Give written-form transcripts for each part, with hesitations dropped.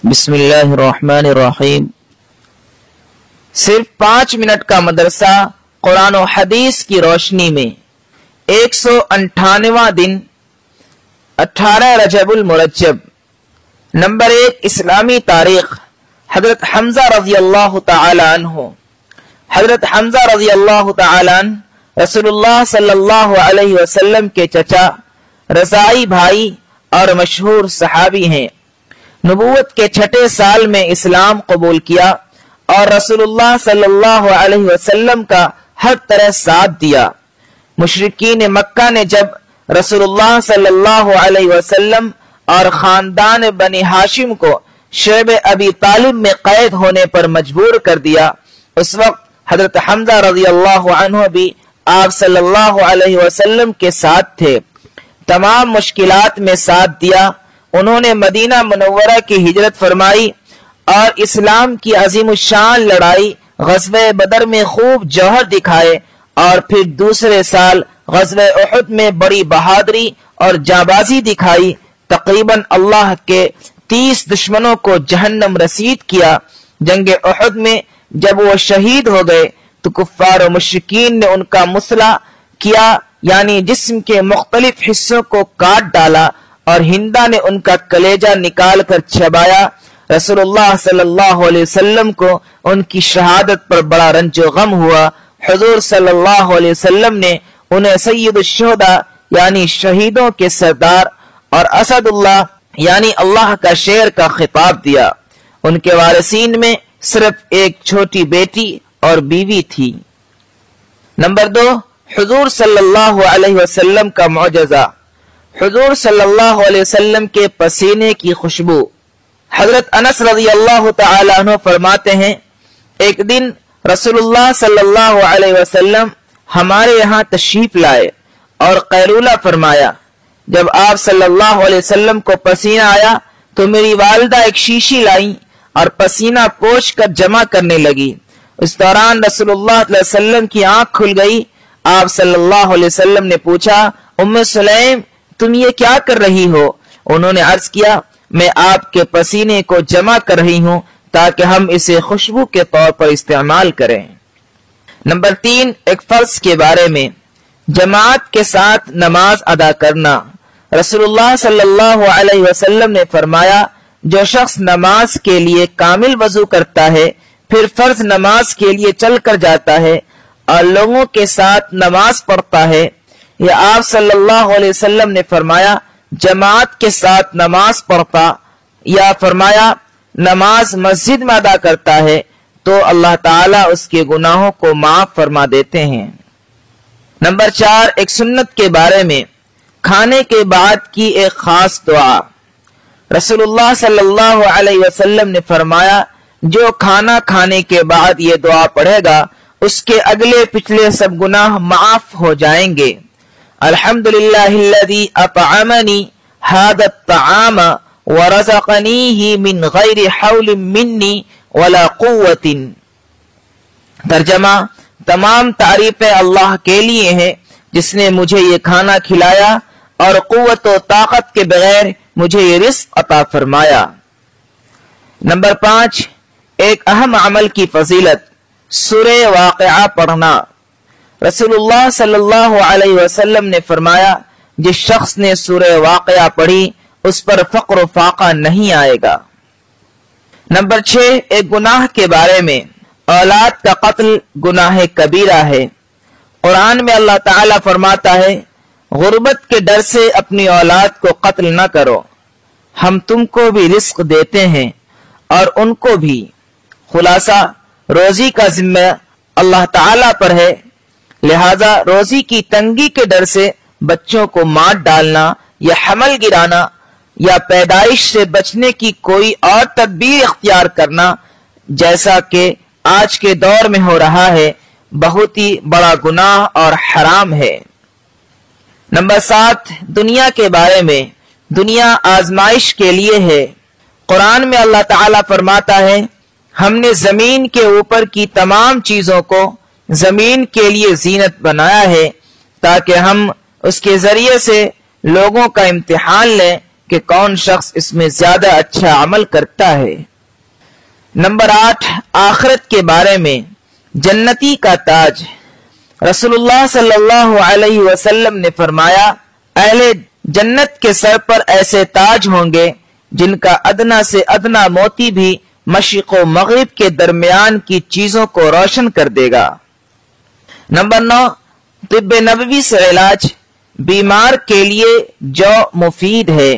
بسم اللہ الرحمن الرحیم۔ صرف 5 منٹ کا مدرسہ قرآن و حدیث کی روشنی میں 198واں دن 18 رجب المرجب۔ نمبر 1 اسلامی تاریخ۔ حضرت حمزہ رضی اللہ تعالی عنہ۔ حضرت حمزہ رضی اللہ تعالی عنہ رسول اللہ صلی اللہ علیہ وسلم کے چچا، رضائی بھائی اور مشہور صحابی ہیں۔ نبوت کے 6 سال میں اسلام قبول کیا اور رسول اللہ صلی اللہ علیہ وسلم کا ہر طرح ساتھ دیا۔ مشرکین مکہ نے جب رسول اللہ صلی اللہ علیہ وسلم اور خاندان بنی ہاشم کو شعب ابی طالب میں قید ہونے پر مجبور کر دیا، اس وقت حضرت حمزہ رضی اللہ عنہ بھی آپ صلی اللہ علیہ وسلم کے ساتھ تھے۔ تمام مشکلات میں ساتھ دیا۔ انہوں نے مدینہ منورہ کی ہجرت فرمائی اور اسلام کی عظیم الشان لڑائی غزوہ بدر میں خوب جوہر دکھائے، اور پھر دوسرے سال غزوہ احد میں بڑی بہادری اور جانبازی دکھائی۔ تقریباً اللہ کے 30 دشمنوں کو جہنم رسید کیا۔ جنگ احد میں جب وہ شہید ہو گئے تو کفار و مشرکین نے ان کا مسئلہ کیا، یعنی جسم کے مختلف حصوں کو کاٹ ڈالا اور ہندا نے ان کا کلیجہ نکال کر چبایا۔ رسول اللہ صلی اللہ علیہ وسلم کو ان کی شہادت پر بڑا رنج و غم ہوا۔ حضور صلی اللہ علیہ وسلم نے انہیں سید الشہداء یعنی شہیدوں کے سردار اور اسد اللہ یعنی اللہ کا شیر کا خطاب دیا۔ ان کے وارثین میں صرف ایک چھوٹی بیٹی اور بیوی تھی۔ نمبر 2 حضور صلی اللہ علیہ وسلم کا معجزہ۔ حضور صلی اللہ علیہ وسلم کے پسینے کی خوشبو۔ حضرت انس رضی اللہ تعالی عنہ فرماتے ہیں، ایک دن رسول اللہ صلی اللہ علیہ وسلم ہمارے یہاں تشریف لائے اور قیلولہ فرمایا۔ جب آپ صلی اللہ علیہ وسلم کو پسینہ آیا تو میری والدہ ایک شیشی لائیں اور پسینہ پوچھ کر جمع کرنے لگی۔ اس دوران رسول اللہ علیہ وسلم کی آنکھ کھل گئی۔ آپ صلی اللہ علیہ وسلم نے پوچھا، ام سلیم تم یہ کیا کر رہی ہو؟ انہوں نے عرض کیا، میں آپ کے پسینے کو جمع کر رہی ہوں تاکہ ہم اسے خوشبو کے طور پر استعمال کریں۔ نمبر 3 ایک فرض کے بارے میں، جماعت کے ساتھ نماز ادا کرنا۔ رسول اللہ صلی اللہ علیہ وسلم نے فرمایا، جو شخص نماز کے لیے کامل وضو کرتا ہے پھر فرض نماز کے لیے چل کر جاتا ہے اور لوگوں کے ساتھ نماز پڑھتا ہے، یا آپ صلی اللہ علیہ وسلم نے فرمایا جماعت کے ساتھ نماز پڑھتا یا فرمایا نماز مسجد میں ادا کرتا ہے تو اللہ تعالیٰ اس کے گناہوں کو معاف فرما دیتے ہیں۔ نمبر 4 ایک سنت کے بارے میں، کھانے کے بعد کی ایک خاص دعا۔ رسول اللہ صلی اللہ علیہ وسلم نے فرمایا، جو کھانا کھانے کے بعد یہ دعا پڑھے گا اس کے اگلے پچھلے سب گناہ معاف ہو جائیں گے۔ الحمدللہ الذی اطعمنی ھذا الطعام ورزقنیہ من غیر حول منی ولا قوت۔ ترجمہ، تمام تعریفیں اللہ کے لیے ہیں جس نے مجھے یہ کھانا کھلایا اور قوت و طاقت کے بغیر مجھے یہ رزق عطا فرمایا۔ نمبر 5 ایک اہم عمل کی فضیلت، سورہ واقعہ پڑھنا۔ رسول اللہ صلی اللہ علیہ وسلم نے فرمایا، جس شخص نے سورہ واقعہ پڑھی اس پر فقر و فاقہ نہیں آئے گا۔ نمبر 6 ایک گناہ کے بارے میں، اولاد کا قتل گناہ کبیرہ ہے۔ قرآن میں اللہ تعالیٰ فرماتا ہے، غربت کے ڈر سے اپنی اولاد کو قتل نہ کرو، ہم تم کو بھی رزق دیتے ہیں اور ان کو بھی۔ خلاصہ، روزی کا ذمہ اللہ تعالیٰ پر ہے، لہذا روزی کی تنگی کے ڈر سے بچوں کو مار ڈالنا یا حمل گرانا یا پیدائش سے بچنے کی کوئی اور تدبیر اختیار کرنا، جیسا کہ آج کے دور میں ہو رہا ہے، بہت ہی بڑا گناہ اور حرام ہے۔ نمبر 7 دنیا کے بارے میں، دنیا آزمائش کے لیے ہے۔ قرآن میں اللہ تعالیٰ فرماتا ہے، ہم نے زمین کے اوپر کی تمام چیزوں کو زمین کے لیے زینت بنایا ہے تاکہ ہم اس کے ذریعے سے لوگوں کا امتحان لیں کہ کون شخص اس میں زیادہ اچھا عمل کرتا ہے۔ نمبر 8، آخرت کے بارے میں جنتی کا تاج۔ رسول اللہ صلی اللہ علیہ وسلم نے فرمایا، اہل جنت کے سر پر ایسے تاج ہوں گے جن کا ادنا سے ادنا موتی بھی مشرق و مغرب کے درمیان کی چیزوں کو روشن کر دے گا۔ نمبر 9، طب نبوی سے علاج۔ بیمار کے لیے جو مفید ہے۔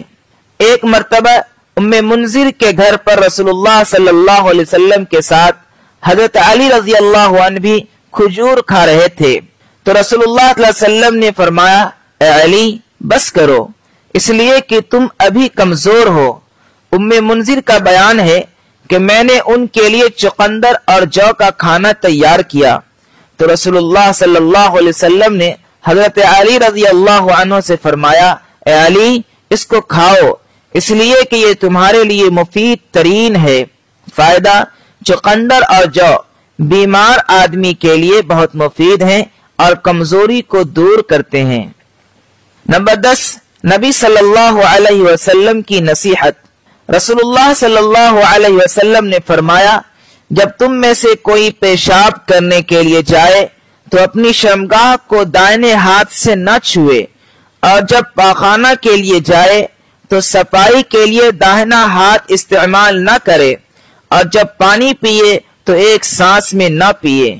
ایک مرتبہ ام منذر کے گھر پر رسول اللہ صلی اللہ علیہ وسلم کے ساتھ حضرت علی رضی اللہ عنہ بھی کھجور کھا رہے تھے، تو رسول اللہ صلی اللہ علیہ وسلم نے فرمایا، اے علی بس کرو، اس لیے کہ تم ابھی کمزور ہو۔ ام منذر کا بیان ہے کہ میں نے ان کے لیے چقندر اور جو کا کھانا تیار کیا، تو رسول اللہ صلی اللہ علیہ وسلم نے حضرت علی رضی اللہ عنہ سے فرمایا، اے علی اس کو کھاؤ، اس لیے کہ یہ تمہارے لیے مفید ترین ہے۔ فائدہ، چقندر اور جو بیمار آدمی کے لیے بہت مفید ہیں اور کمزوری کو دور کرتے ہیں۔ نمبر 10، نبی صلی اللہ علیہ وسلم کی نصیحت۔ رسول اللہ صلی اللہ علیہ وسلم نے فرمایا، جب تم میں سے کوئی پیشاب کرنے کے لیے جائے تو اپنی شرمگاہ کو دائنے ہاتھ سے نہ چھوئے، اور جب پاخانہ کے لیے جائے تو صفائی کے لیے داہنا ہاتھ استعمال نہ کرے، اور جب پانی پیے تو ایک سانس میں نہ پیے۔